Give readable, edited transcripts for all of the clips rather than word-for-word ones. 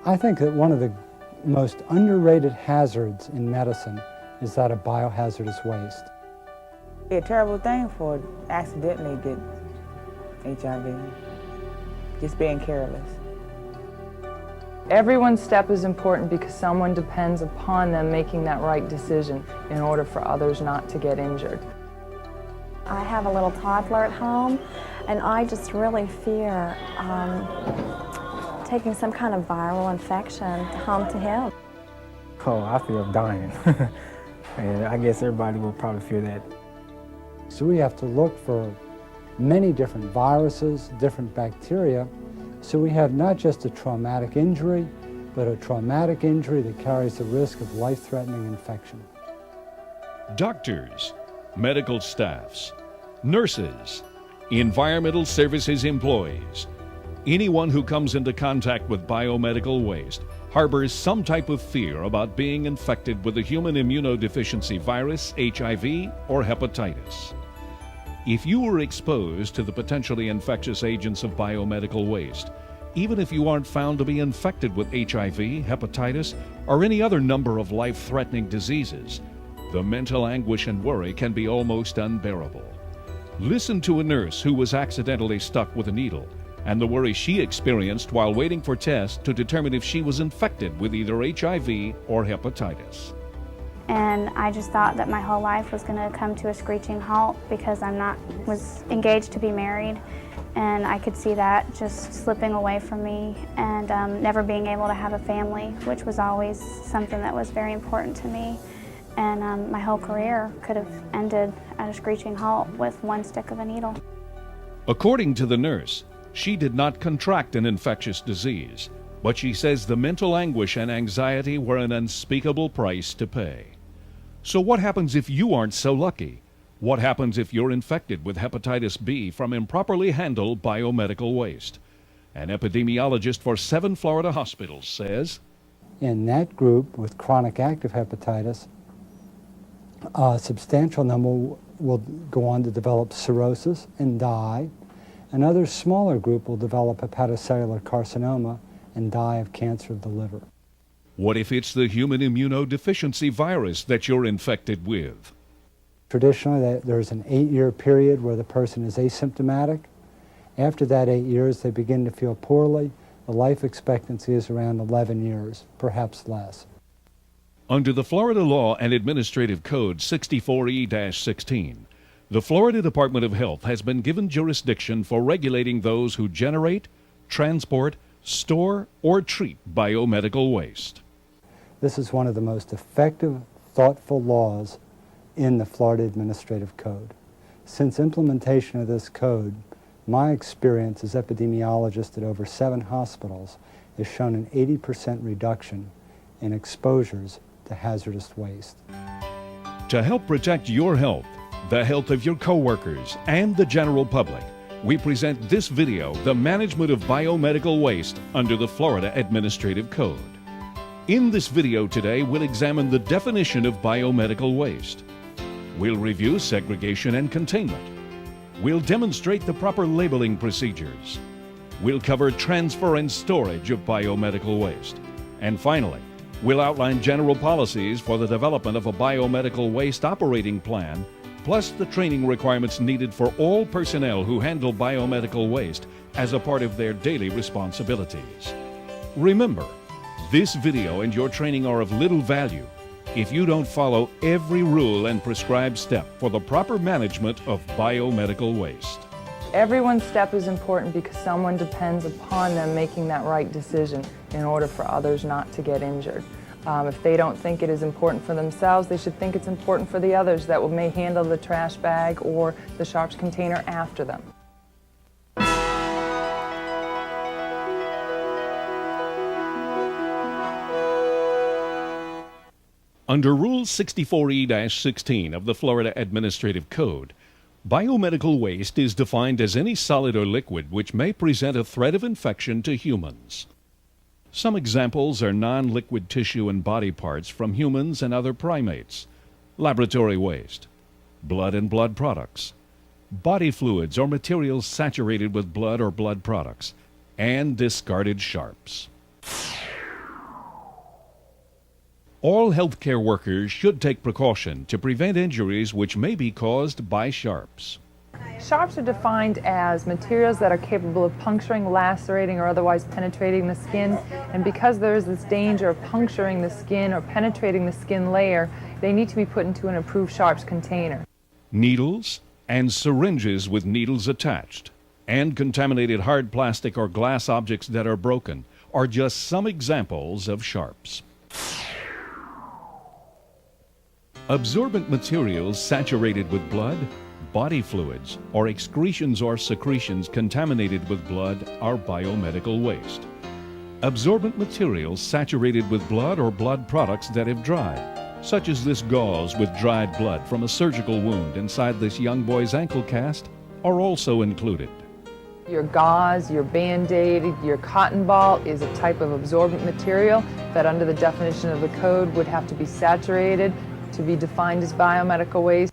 I think that one of the most underrated hazards in medicine is that of biohazardous waste. It's a terrible thing for accidentally get HIV, just being careless. Everyone's step is important because someone depends upon them making that right decision in order for others not to get injured. I have a little toddler at home, and I just really fear taking some kind of viral infection home to him. Oh, I fear of dying. And I guess everybody will probably fear that. So we have to look for many different viruses, different bacteria, so we have not just a traumatic injury, but a traumatic injury that carries the risk of life-threatening infection. Doctors, medical staffs, nurses, environmental services employees, anyone who comes into contact with biomedical waste harbors some type of fear about being infected with the human immunodeficiency virus, HIV, or hepatitis. If you were exposed to the potentially infectious agents of biomedical waste, even if you aren't found to be infected with HIV, hepatitis, or any other number of life-threatening diseases, the mental anguish and worry can be almost unbearable. Listen to a nurse who was accidentally stuck with a needle and the worry she experienced while waiting for tests to determine if she was infected with either HIV or hepatitis. And I just thought that my whole life was going to come to a screeching halt because was engaged to be married, and I could see that just slipping away from me and never being able to have a family, which was always something that was very important to me. And my whole career could have ended at a screeching halt with one stick of a needle. According to the nurse, she did not contract an infectious disease, but she says the mental anguish and anxiety were an unspeakable price to pay. So what happens if you aren't so lucky? What happens if you're infected with hepatitis B from improperly handled biomedical waste? An epidemiologist for 7 Florida hospitals says, in that group with chronic active hepatitis, a substantial number will go on to develop cirrhosis and die. Another smaller group will develop hepatocellular carcinoma and die of cancer of the liver. What if it's the human immunodeficiency virus that you're infected with? Traditionally, there's an 8-year period where the person is asymptomatic. After that 8 years, they begin to feel poorly. The life expectancy is around 11 years, perhaps less. Under the Florida Law and Administrative Code 64E-16, the Florida Department of Health has been given jurisdiction for regulating those who generate, transport, store, or treat biomedical waste. This is one of the most effective, thoughtful laws in the Florida Administrative Code. Since implementation of this code, my experience as epidemiologist at over 7 hospitals has shown an 80% reduction in exposures to hazardous waste. To help protect your health, the health of your coworkers, and the general public, we present this video, The Management of Biomedical Waste under the Florida Administrative Code. In this video today, we'll examine the definition of biomedical waste. We'll review segregation and containment. We'll demonstrate the proper labeling procedures. We'll cover transfer and storage of biomedical waste. And finally, we'll outline general policies for the development of a biomedical waste operating plan, plus the training requirements needed for all personnel who handle biomedical waste as a part of their daily responsibilities. Remember, this video and your training are of little value if you don't follow every rule and prescribed step for the proper management of biomedical waste. Everyone's step is important because someone depends upon them making that right decision in order for others not to get injured. If they don't think it is important for themselves, they should think it's important for the others that may handle the trash bag or the sharps container after them. Under Rule 64E-16 of the Florida Administrative Code, biomedical waste is defined as any solid or liquid which may present a threat of infection to humans. Some examples are non-liquid tissue and body parts from humans and other primates, laboratory waste, blood and blood products, body fluids or materials saturated with blood or blood products, and discarded sharps. All healthcare workers should take precaution to prevent injuries which may be caused by sharps. Sharps are defined as materials that are capable of puncturing, lacerating, or otherwise penetrating the skin. And because there is this danger of puncturing the skin or penetrating the skin layer, they need to be put into an approved sharps container. Needles and syringes with needles attached, and contaminated hard plastic or glass objects that are broken are just some examples of sharps. Absorbent materials saturated with blood, body fluids, or excretions or secretions contaminated with blood are biomedical waste. Absorbent materials saturated with blood or blood products that have dried, such as this gauze with dried blood from a surgical wound inside this young boy's ankle cast, are also included. Your gauze, your Band-Aid, your cotton ball is a type of absorbent material that under the definition of the code would have to be saturated to be defined as biomedical waste.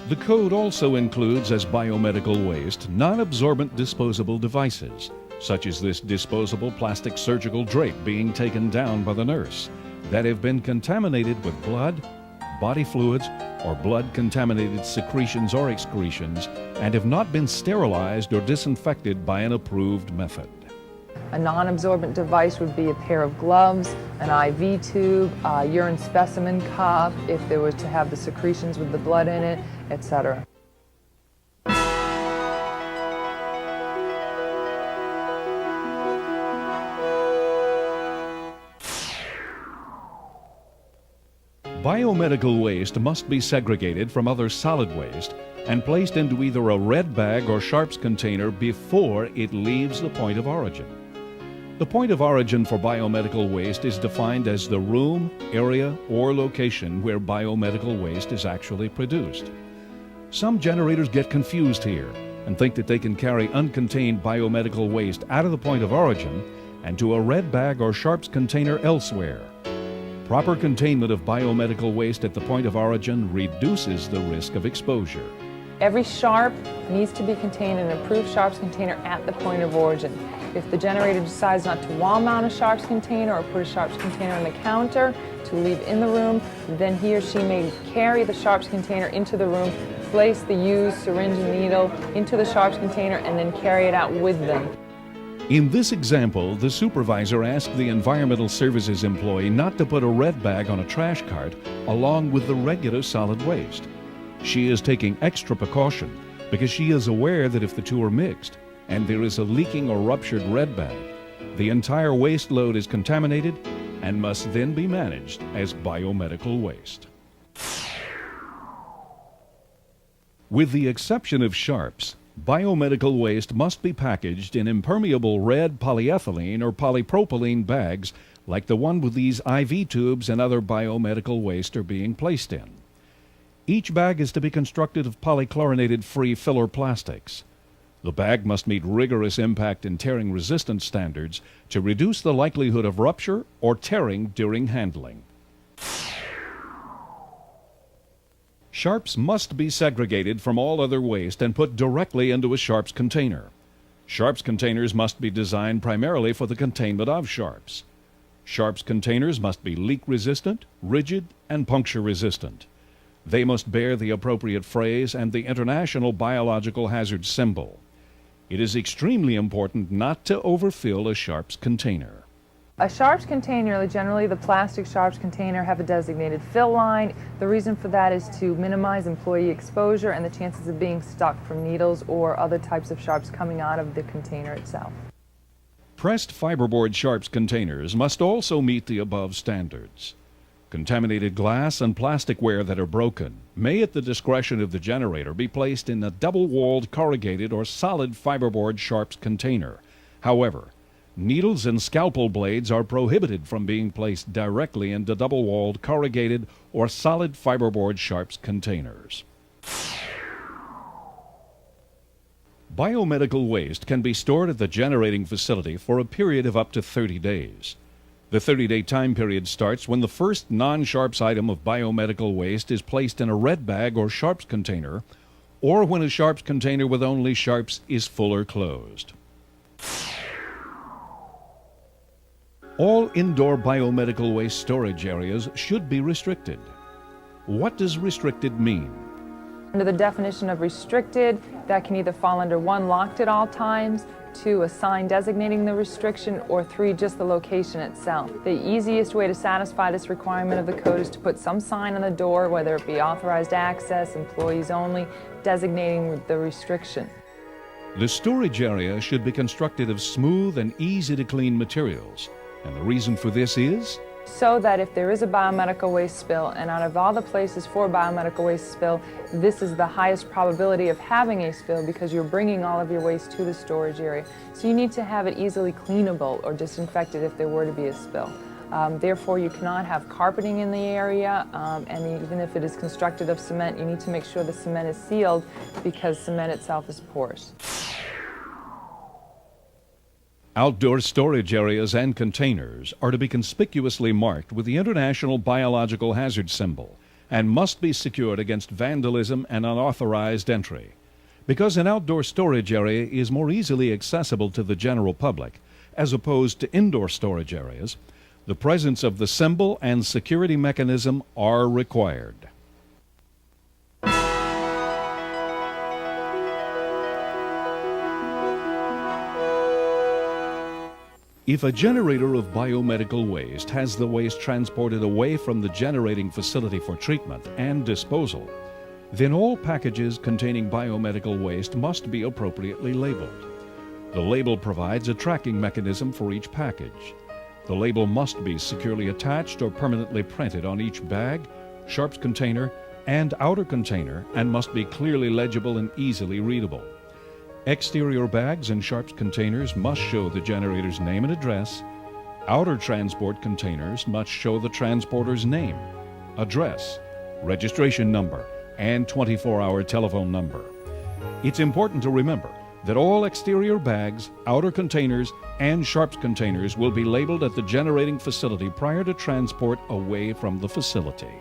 The code also includes as biomedical waste non-absorbent disposable devices, such as this disposable plastic surgical drape being taken down by the nurse, that have been contaminated with blood, body fluids, or blood-contaminated secretions or excretions and have not been sterilized or disinfected by an approved method. A non-absorbent device would be a pair of gloves, an IV tube, a urine specimen cup, if there was to have the secretions with the blood in it, etc. Biomedical waste must be segregated from other solid waste and placed into either a red bag or sharps container before it leaves the point of origin. The point of origin for biomedical waste is defined as the room, area, or location where biomedical waste is actually produced. Some generators get confused here and think that they can carry uncontained biomedical waste out of the point of origin and to a red bag or sharps container elsewhere. Proper containment of biomedical waste at the point of origin reduces the risk of exposure. Every sharp needs to be contained in an approved sharps container at the point of origin. If the generator decides not to wall mount a sharps container or put a sharps container on the counter to leave in the room, then he or she may carry the sharps container into the room, place the used syringe and needle into the sharps container, and then carry it out with them. In this example, the supervisor asked the environmental services employee not to put a red bag on a trash cart along with the regular solid waste. She is taking extra precaution because she is aware that if the two are mixed and there is a leaking or ruptured red bag, the entire waste load is contaminated and must then be managed as biomedical waste. With the exception of sharps, biomedical waste must be packaged in impermeable red polyethylene or polypropylene bags like the one with these IV tubes and other biomedical waste are being placed in. Each bag is to be constructed of polychlorinated-free filler plastics. The bag must meet rigorous impact and tearing resistance standards to reduce the likelihood of rupture or tearing during handling. Sharps must be segregated from all other waste and put directly into a sharps container. Sharps containers must be designed primarily for the containment of sharps. Sharps containers must be leak-resistant, rigid, and puncture-resistant. They must bear the appropriate phrase and the International Biological Hazard symbol. It is extremely important not to overfill a sharps container. A sharps container, generally the plastic sharps container, have a designated fill line. The reason for that is to minimize employee exposure and the chances of being stuck from needles or other types of sharps coming out of the container itself. Pressed fiberboard sharps containers must also meet the above standards. Contaminated glass and plasticware that are broken may, at the discretion of the generator, be placed in a double-walled corrugated or solid fiberboard sharps container. However, needles and scalpel blades are prohibited from being placed directly into double-walled corrugated or solid fiberboard sharps containers. Biomedical waste can be stored at the generating facility for a period of up to 30 days. The 30-day time period starts when the first non-sharps item of biomedical waste is placed in a red bag or sharps container, or when a sharps container with only sharps is full or closed. All indoor biomedical waste storage areas should be restricted. What does restricted mean? Under the definition of restricted, that can either fall under 1, locked at all times, 2, a sign designating the restriction, or 3, just the location itself. The easiest way to satisfy this requirement of the code is to put some sign on the door, whether it be authorized access, employees only, designating the restriction. The storage area should be constructed of smooth and easy to clean materials. And the reason for this is? So that if there is a biomedical waste spill, and out of all the places for biomedical waste spill, this is the highest probability of having a spill because you're bringing all of your waste to the storage area. So you need to have it easily cleanable or disinfected if there were to be a spill. Therefore, you cannot have carpeting in the area, and even if it is constructed of cement, you need to make sure the cement is sealed because cement itself is porous. Outdoor storage areas and containers are to be conspicuously marked with the International Biological Hazard symbol and must be secured against vandalism and unauthorized entry. Because an outdoor storage area is more easily accessible to the general public as opposed to indoor storage areas, the presence of the symbol and security mechanism are required. If a generator of biomedical waste has the waste transported away from the generating facility for treatment and disposal, then all packages containing biomedical waste must be appropriately labeled. The label provides a tracking mechanism for each package. The label must be securely attached or permanently printed on each bag, sharps container, and outer container, and must be clearly legible and easily readable. Exterior bags and sharps containers must show the generator's name and address. Outer transport containers must show the transporter's name, address, registration number, and 24-hour telephone number. It's important to remember that all exterior bags, outer containers, and sharps containers will be labeled at the generating facility prior to transport away from the facility.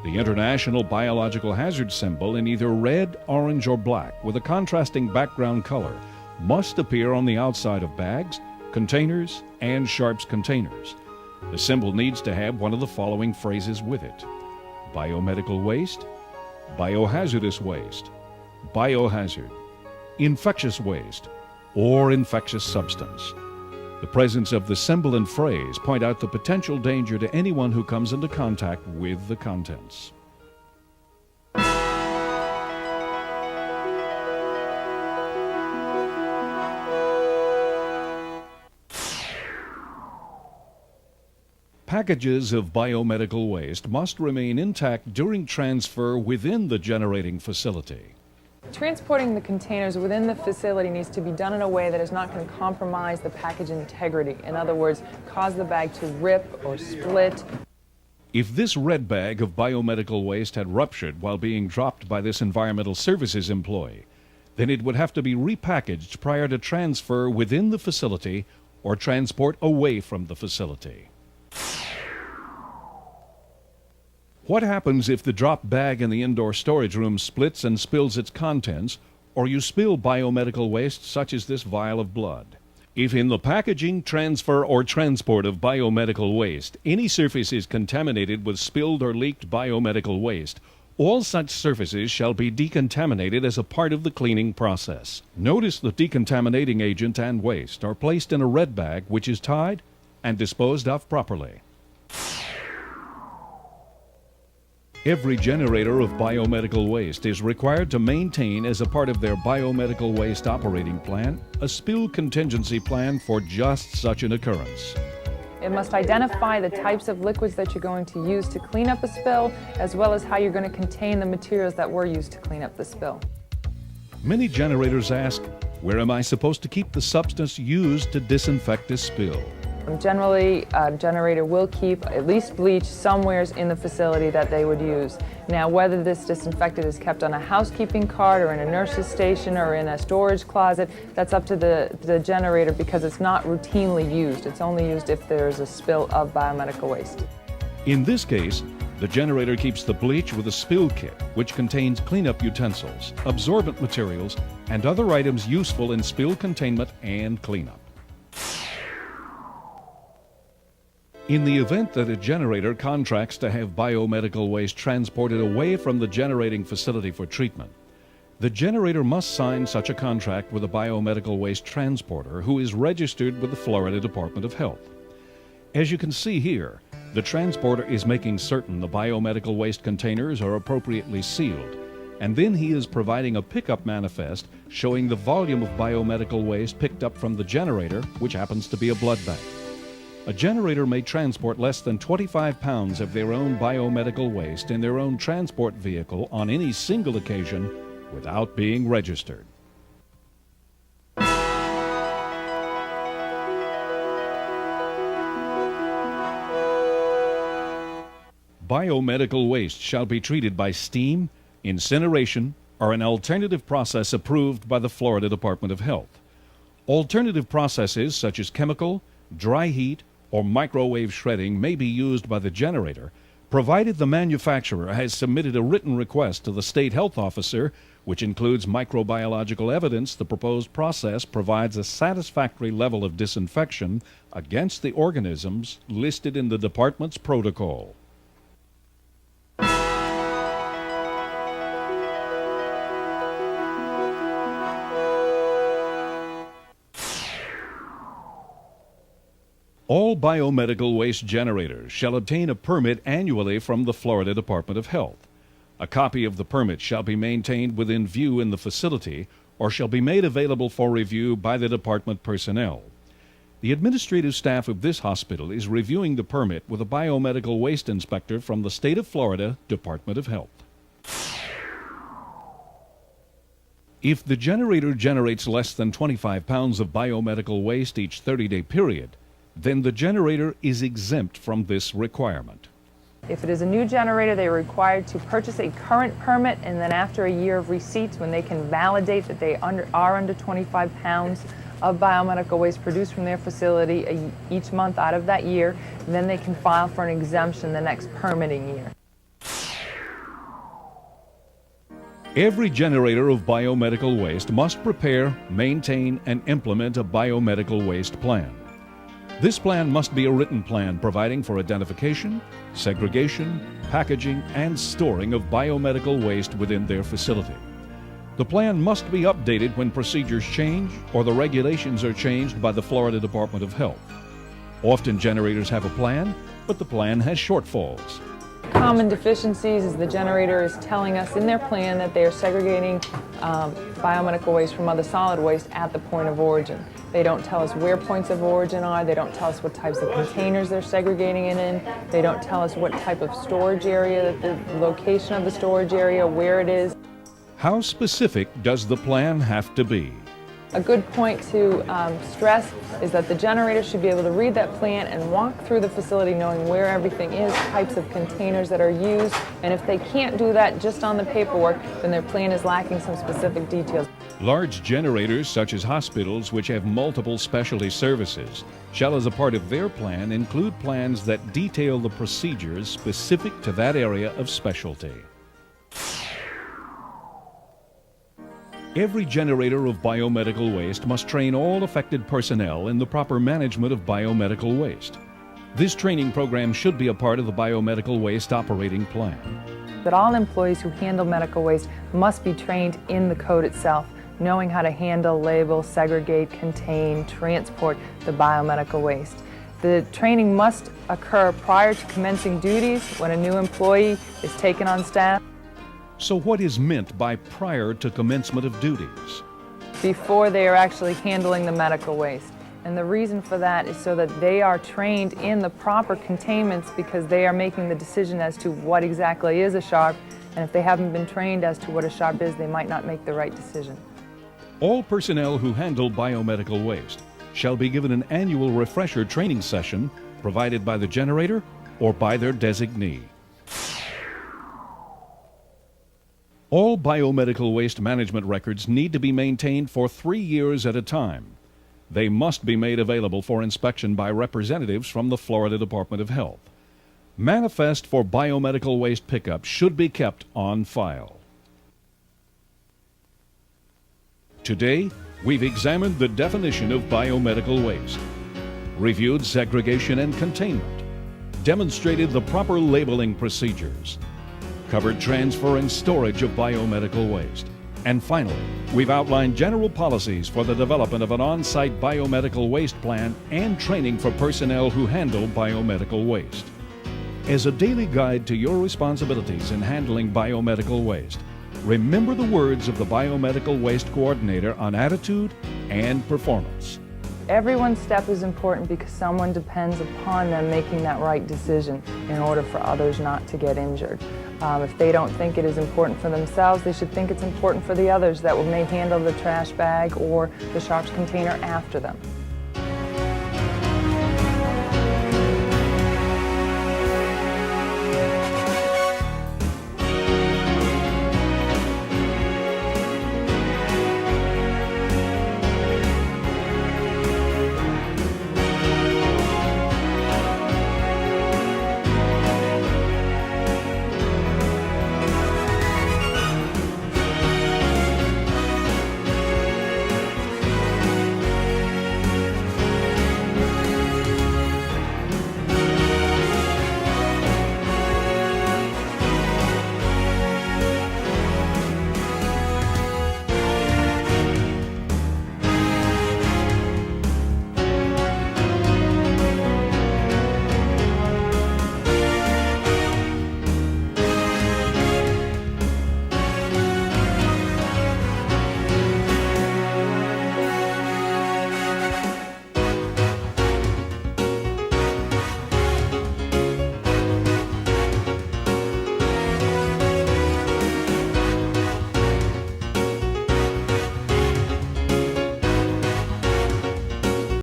The International Biological Hazard symbol in either red, orange, or black with a contrasting background color must appear on the outside of bags, containers, and sharps containers. The symbol needs to have one of the following phrases with it: biomedical waste, biohazardous waste, biohazard, infectious waste, or infectious substance. The presence of the symbol and phrase point out the potential danger to anyone who comes into contact with the contents. Packages of biomedical waste must remain intact during transfer within the generating facility. Transporting the containers within the facility needs to be done in a way that is not going to compromise the package integrity. In other words, cause the bag to rip or split. If this red bag of biomedical waste had ruptured while being dropped by this environmental services employee, then it would have to be repackaged prior to transfer within the facility or transport away from the facility. What happens if the dropped bag in the indoor storage room splits and spills its contents, or you spill biomedical waste such as this vial of blood? If in the packaging, transfer, or transport of biomedical waste, any surface is contaminated with spilled or leaked biomedical waste, all such surfaces shall be decontaminated as a part of the cleaning process. Notice the decontaminating agent and waste are placed in a red bag which is tied and disposed of properly. Every generator of biomedical waste is required to maintain as a part of their biomedical waste operating plan a spill contingency plan for just such an occurrence. It must identify the types of liquids that you're going to use to clean up a spill, as well as how you're going to contain the materials that were used to clean up the spill. Many generators ask, where am I supposed to keep the substance used to disinfect this spill? Generally, a generator will keep at least bleach somewhere in the facility that they would use. Now, whether this disinfectant is kept on a housekeeping cart or in a nurse's station or in a storage closet, that's up to the generator because it's not routinely used. It's only used if there's a spill of biomedical waste. In this case, the generator keeps the bleach with a spill kit, which contains cleanup utensils, absorbent materials, and other items useful in spill containment and cleanup. In the event that a generator contracts to have biomedical waste transported away from the generating facility for treatment, the generator must sign such a contract with a biomedical waste transporter who is registered with the Florida Department of Health. As you can see here, the transporter is making certain the biomedical waste containers are appropriately sealed, and then he is providing a pickup manifest showing the volume of biomedical waste picked up from the generator, which happens to be a blood bank. A generator may transport less than 25 pounds of their own biomedical waste in their own transport vehicle on any single occasion without being registered. Biomedical waste shall be treated by steam, incineration, or an alternative process approved by the Florida Department of Health. Alternative processes such as chemical, dry heat, or microwave shredding may be used by the generator, provided the manufacturer has submitted a written request to the state health officer, which includes microbiological evidence the proposed process provides a satisfactory level of disinfection against the organisms listed in the department's protocol. All biomedical waste generators shall obtain a permit annually from the Florida Department of Health. A copy of the permit shall be maintained within view in the facility or shall be made available for review by the department personnel. The administrative staff of this hospital is reviewing the permit with a biomedical waste inspector from the State of Florida Department of Health. If the generator generates less than 25 pounds of biomedical waste each 30-day period, then the generator is exempt from this requirement. If it is a new generator, they are required to purchase a current permit, and then after a year of receipts, when they can validate that they are under 25 pounds of biomedical waste produced from their facility each month out of that year, then they can file for an exemption the next permitting year. Every generator of biomedical waste must prepare, maintain, and implement a biomedical waste plan. This plan must be a written plan providing for identification, segregation, packaging, and storing of biomedical waste within their facility. The plan must be updated when procedures change or the regulations are changed by the Florida Department of Health. Often generators have a plan, but the plan has shortfalls. Common deficiencies is the generator is telling us in their plan that they are segregating biomedical waste from other solid waste at the point of origin. They don't tell us where points of origin are. They don't tell us what types of containers they're segregating it in. They don't tell us what type of storage area, the location of the storage area, where it is. How specific does the plan have to be? A good point to stress is that the generator should be able to read that plan and walk through the facility knowing where everything is, types of containers that are used, and if they can't do that just on the paperwork, then their plan is lacking some specific details. Large generators, such as hospitals which have multiple specialty services, shall as a part of their plan include plans that detail the procedures specific to that area of specialty. Every generator of biomedical waste must train all affected personnel in the proper management of biomedical waste. This training program should be a part of the biomedical waste operating plan. That all employees who handle medical waste must be trained in the code itself, knowing how to handle, label, segregate, contain, transport the biomedical waste. The training must occur prior to commencing duties when a new employee is taken on staff. So what is meant by prior to commencement of duties? Before they are actually handling the medical waste. And the reason for that is so that they are trained in the proper containments, because they are making the decision as to what exactly is a sharp, and if they haven't been trained as to what a sharp is, they might not make the right decision. All personnel who handle biomedical waste shall be given an annual refresher training session provided by the generator or by their designee. All biomedical waste management records need to be maintained for 3 years at a time. They must be made available for inspection by representatives from the Florida Department of Health. Manifest for biomedical waste pickup should be kept on file. Today, we've examined the definition of biomedical waste, reviewed segregation and containment, demonstrated the proper labeling procedures, covered transfer and storage of biomedical waste. And finally, we've outlined general policies for the development of an on-site biomedical waste plan and training for personnel who handle biomedical waste. As a daily guide to your responsibilities in handling biomedical waste, remember the words of the Biomedical Waste Coordinator on attitude and performance. Everyone's step is important because someone depends upon them making that right decision in order for others not to get injured. If they don't think it is important for themselves, they should think it's important for the others that may handle the trash bag or the sharps container after them.